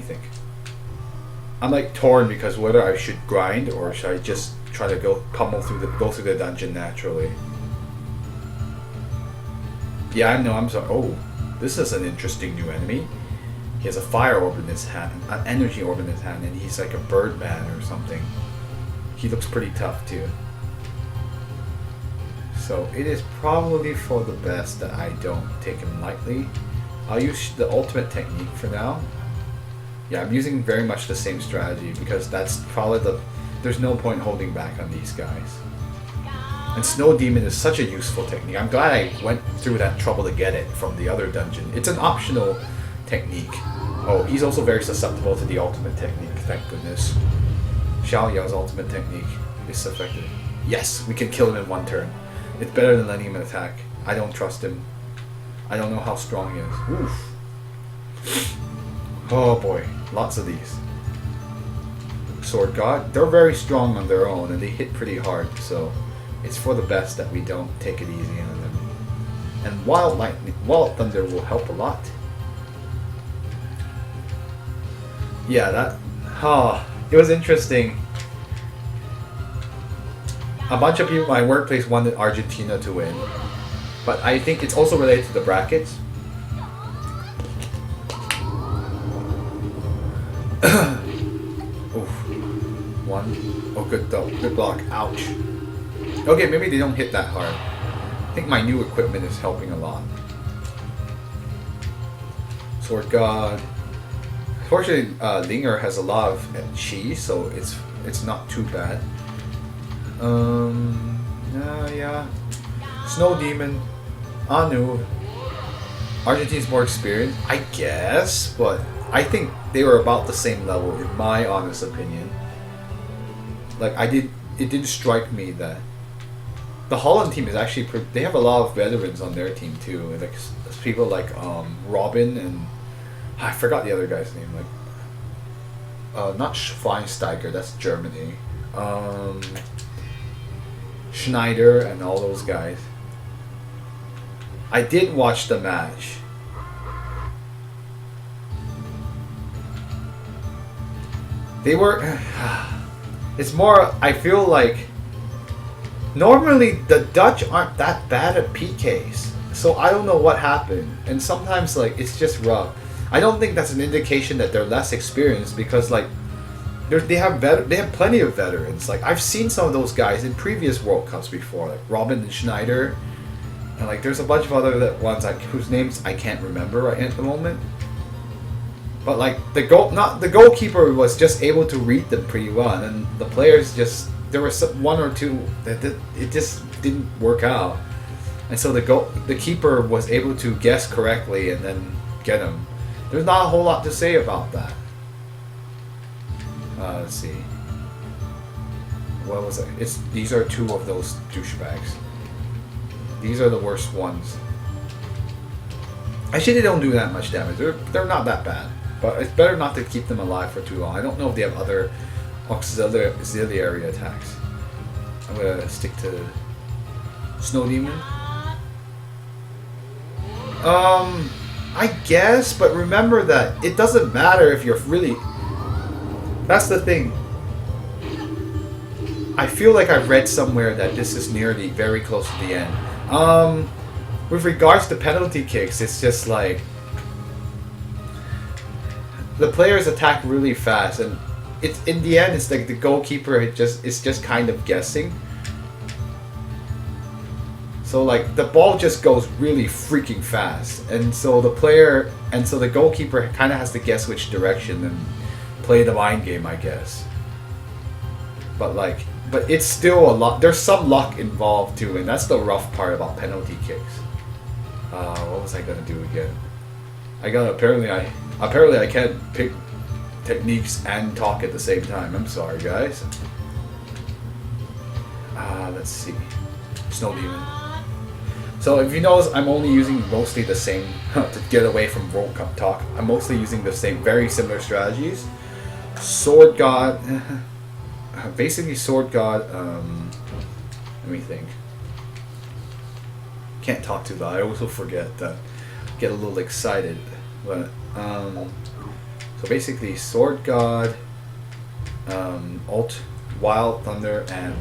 think? I'm like torn because whether I should grind or should I just try to go through the dungeon naturally. Yeah, I know. I'm sorry. Oh, this is an interesting new enemy. He has a fire orb in his hand, an energy orb in his hand, and he's like a bird man or something. He looks pretty tough too. So it is probably for the best that I don't take him lightly. I'll use the ultimate technique for now. Yeah, I'm using very much the same strategy because that's probably there's no point holding back on these guys. And Snow Demon is such a useful technique. I'm glad I went through that trouble to get it from the other dungeon. It's an optional technique. Oh, he's also very susceptible to the ultimate technique, thank goodness. Xiao Yao's ultimate technique is effective. Yes, we can kill him in one turn. It's better than letting him attack. I don't trust him. I don't know how strong he is. Oof. Oh boy, lots of these. Sword God, they're very strong on their own and they hit pretty hard, so it's for the best that we don't take it easy on them. And Wild Thunder will help a lot. Yeah, it was interesting. A bunch of people in my workplace wanted Argentina to win, but I think it's also related to the brackets. Oof. One. Oh, good though. Good block. Ouch. Okay, maybe they don't hit that hard. I think my new equipment is helping a lot. Sword God. Fortunately, Linger has a lot of chi, so it's not too bad. Yeah. Snow Demon. Anu. Argentine's more experienced, I guess, but I think they were about the same level, in my honest opinion. Like, it didn't strike me that the Holland team is actually they have a lot of veterans on their team too. Like people like Robin and I forgot the other guy's name. Like not Schweinsteiger, that's Germany. Schneider and all those guys. I did watch the match. They were. It's more. I feel like. Normally, the Dutch aren't that bad at PKs, so I don't know what happened. And sometimes, like, it's just rough. I don't think that's an indication that they're less experienced because, like, they have plenty of veterans. Like, I've seen some of those guys in previous World Cups before, like Robin and Schneider, and like there's a bunch of other ones like whose names I can't remember right at the moment. But like the goalkeeper was just able to read them pretty well, and the players just. There were one or two that it just didn't work out, and so the keeper was able to guess correctly and then get him. There's not a whole lot to say about that. Let's see. What was it? These are two of those douchebags. These are the worst ones. Actually, they don't do that much damage. They're not that bad, but it's better not to keep them alive for too long. I don't know if they have other auxiliary attacks. I'm gonna stick to Snow Demon. I guess, but remember that it doesn't matter if you're really. That's the thing. I feel like I've read somewhere that this is nearly very close to the end. With regards to penalty kicks, it's just like the players attack really fast and. It's in the end. It's like the goalkeeper. It's just kind of guessing. So like the ball just goes really freaking fast, and so the goalkeeper kind of has to guess which direction and play the mind game, I guess. But it's still a lot. There's some luck involved too, and that's the rough part about penalty kicks. What was I gonna do again? Apparently I can't pick techniques and talk at the same time. I'm sorry, guys. Let's see. Snow Demon. So if you notice, I'm only using mostly the same to get away from World Cup talk. I'm mostly using the same, very similar strategies. Sword God. Basically, Sword God. Let me think. Can't talk too loud. I also forget that. Get a little excited, but So basically, Sword God, Alt, Wild Thunder, and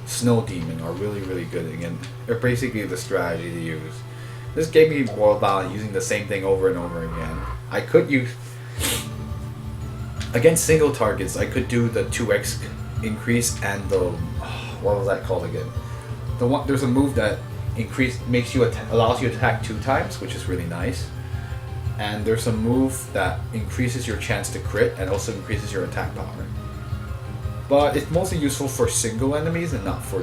Snow Demon are really, really good. Again, they're basically the strategy to use. This gave me world balance using the same thing over and over again. I could use against single targets. I could do the 2x increase and the what was that called again? The one there's a move that makes you allows you to attack 2 times, which is really nice. And there's a move that increases your chance to crit and also increases your attack power. But it's mostly useful for single enemies and not for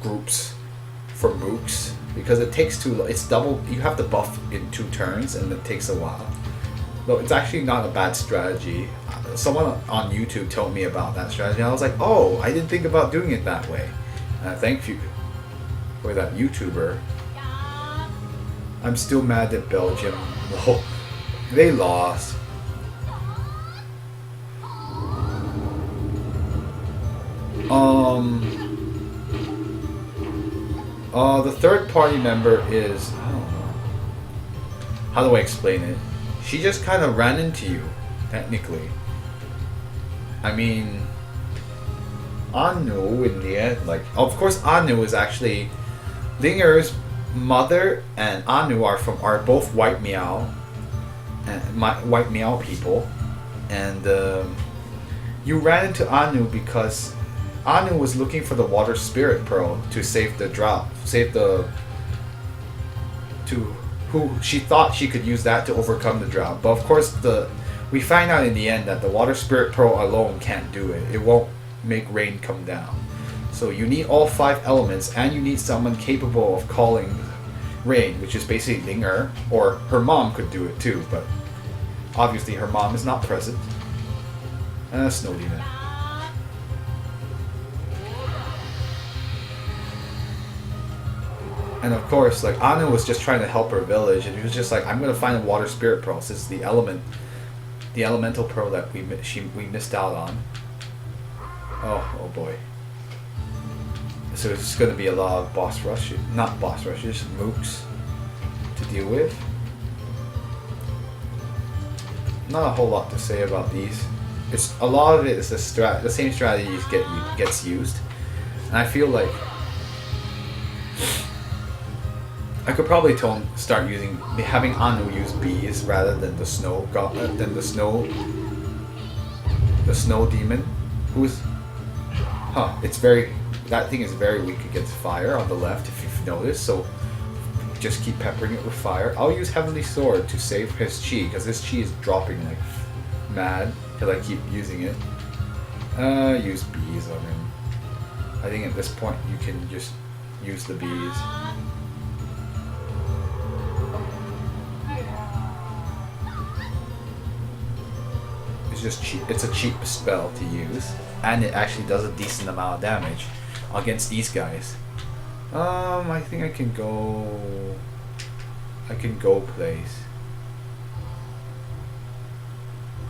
groups, for mooks, because it takes it's double. You have to buff in 2 turns, and it takes a while. Though it's actually not a bad strategy. Someone on YouTube told me about that strategy, and I was like, oh, I didn't think about doing it that way. Thank you for that YouTuber. I'm still mad at Belgium. They lost. The third party member is, I don't know. How do I explain it? She just kind of ran into you, technically. I mean, Anu in the end, like, of course Anu is actually Linger's mother, and Anu are both white meow and white meow people, and you ran into Anu because Anu was looking for the water spirit pearl to save the drought, who she thought she could use that to overcome the drought. But of course, we find out in the end that the water spirit pearl alone can't do it. It won't make rain come down. So you need all 5 elements, and you need someone capable of calling rain, which is basically Linger, or her mom could do it too, but obviously her mom is not present. Snow Demon. And of course, like, Anu was just trying to help her village, and he was just like, I'm gonna find a water spirit pearl. This is the elemental pearl that we missed out on. Oh boy. So it's gonna be a lot of not boss rushes, mooks to deal with. Not a whole lot to say about these. It's a lot of it is the same strategies gets used, and I feel like I could probably start having Anu use bees rather than the snow demon, who's that thing is very weak against fire on the left, if you've noticed. So just keep peppering it with fire. I'll use Heavenly Sword to save his chi, because his chi is dropping like mad because I keep using it. Use bees on him. I think at this point you can just use the bees. It's a cheap spell to use, and it actually does a decent amount of damage against these guys. I think I can go place.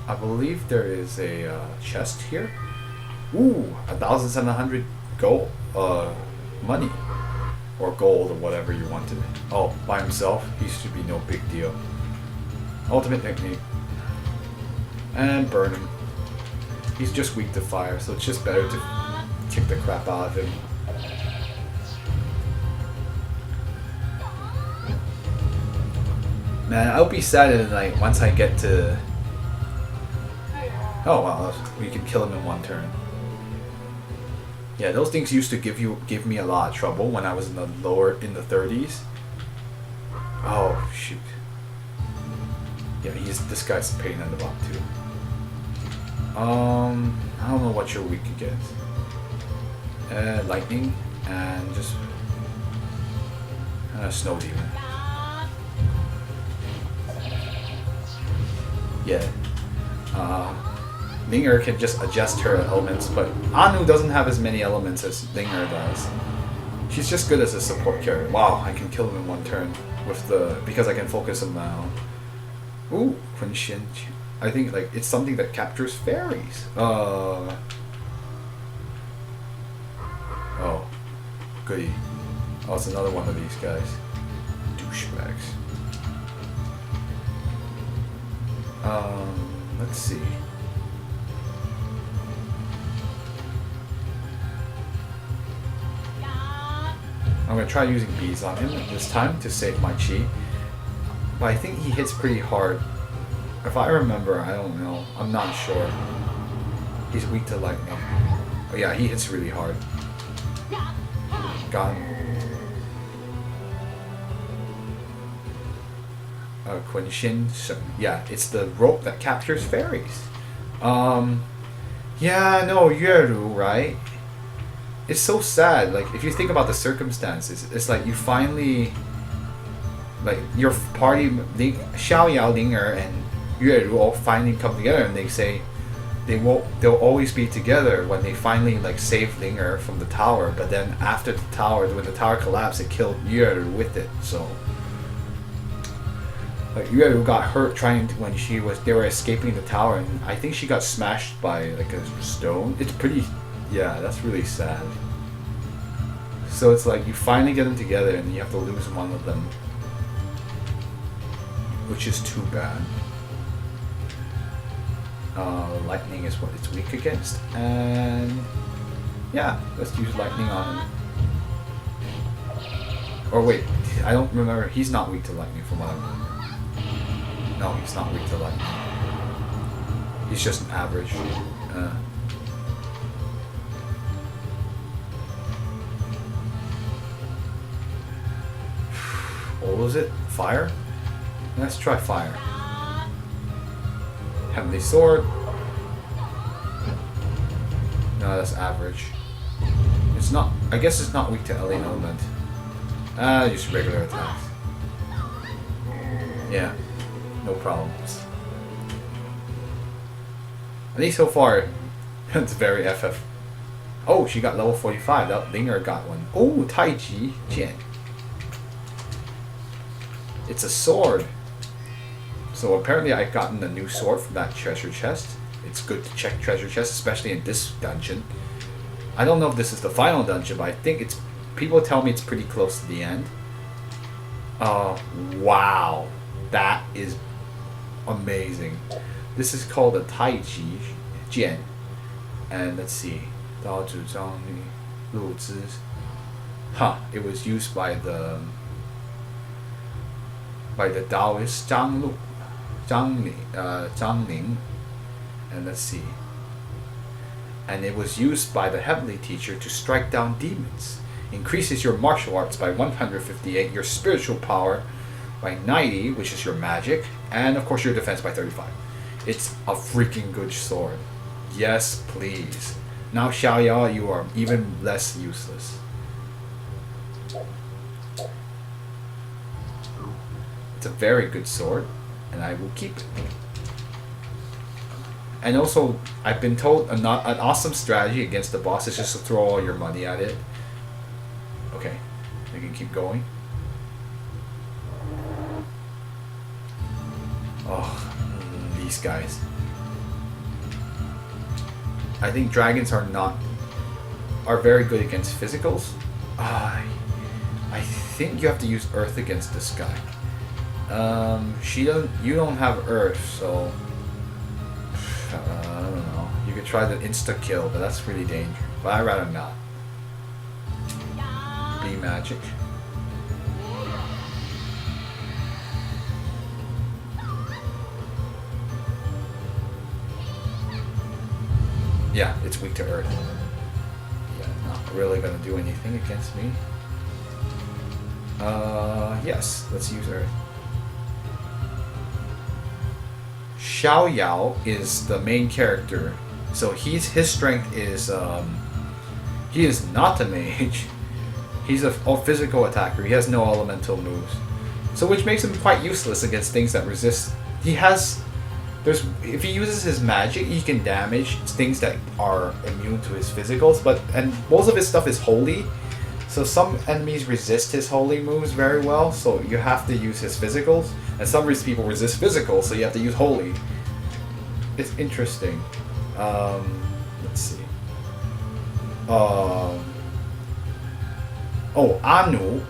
I believe there is a chest here. Ooh, 1,700 gold, money, or gold, or whatever you wanted. Oh, by himself, he should be no big deal. Ultimate technique. And burn him. He's just weak to fire, so it's just better to kick the crap out of him. Man, I'll be sad at night once I get to... Oh wow, we can kill him in 1 turn. Yeah, those things used to give me a lot of trouble when I was in the 30s. Oh shoot. Yeah, this guy's a pain in the butt too. I don't know what you're weak against. Lightning and just Snow Demon. Yeah. Linger can just adjust her elements, but Anu doesn't have as many elements as Linger does. She's just good as a support character. Wow, I can kill him in 1 turn because I can focus him now. Ooh, Quinchen. I think like it's something that captures fairies. Oh, goody. Oh, it's another one of these guys. Douchebags. Let's see. I'm gonna try using bees on him this time to save my chi. But I think he hits pretty hard. If I remember, I don't know. I'm not sure. He's weak to lightning. Oh yeah, he hits really hard. Got him. Quinxin. Yeah, it's the rope that captures fairies. Yeah, no, Yueru, right? It's so sad. Like, if you think about the circumstances, it's like you finally, like, your party, Xiaoyao, Linger, and Yueru all finally come together, and they say they'll always be together when they finally like save Linger from the tower. But then after the tower, when the tower collapsed, it killed Yueru with it. So. Like Yueru got hurt when they were escaping the tower, and I think she got smashed by like a stone. It's pretty, yeah, that's really sad. So it's like you finally get them together, and you have to lose one of them, which is too bad. Lightning is what it's weak against, and yeah, let's use lightning on him. Or wait, I don't remember. He's not weak to lightning from what I remember. No, he's not weak to lightning. He's just an average. What was it? Fire? Let's try fire. Heavenly Sword. No, that's average. It's not. I guess it's not weak to alien element. Just regular attacks. Yeah. No problems. At least so far, it's very FF. Oh, she got level 45. That Linger got one. Oh, Taiji Jian. It's a sword. So apparently I've gotten a new sword from that treasure chest. It's good to check treasure chests, especially in this dungeon. I don't know if this is the final dungeon, but I think it's... People tell me it's pretty close to the end. Wow. That is... amazing. This is called a Taiji Jian, and let's see, it was used by the Taoist Zhang Ling, and let's see, and it was used by the heavenly teacher to strike down demons. Increases your martial arts by 158, your spiritual power by 90, which is your magic, and of course your defense by 35. It's a freaking good sword. Yes, please. Now Xiaoyao, you are even less useless. It's a very good sword, and I will keep it. And also, I've been told an awesome strategy against the boss is just to throw all your money at it. Okay, we can keep going. Oh, these guys. I think dragons are very good against physicals. I think you have to use earth against this guy. You don't have earth, so I don't know. You could try the insta kill, but that's really dangerous. But I'd rather not. Be magic. Yeah, it's weak to earth. Yeah, not really gonna do anything against me. Yes, let's use earth. Xiaoyao is the main character, so his strength is he is not a mage. He's a physical attacker. He has no elemental moves, so which makes him quite useless against things that resist. If he uses his magic, he can damage things that are immune to his physicals, and most of his stuff is holy, so some enemies resist his holy moves very well, so you have to use his physicals, and some people resist physicals, so you have to use holy. It's interesting. Let's see. Anu.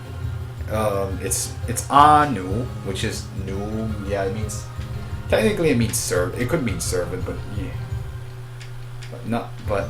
It's Anu, which is new. Yeah, it means Technically, it means serve. It could mean servant, but yeah, but not. But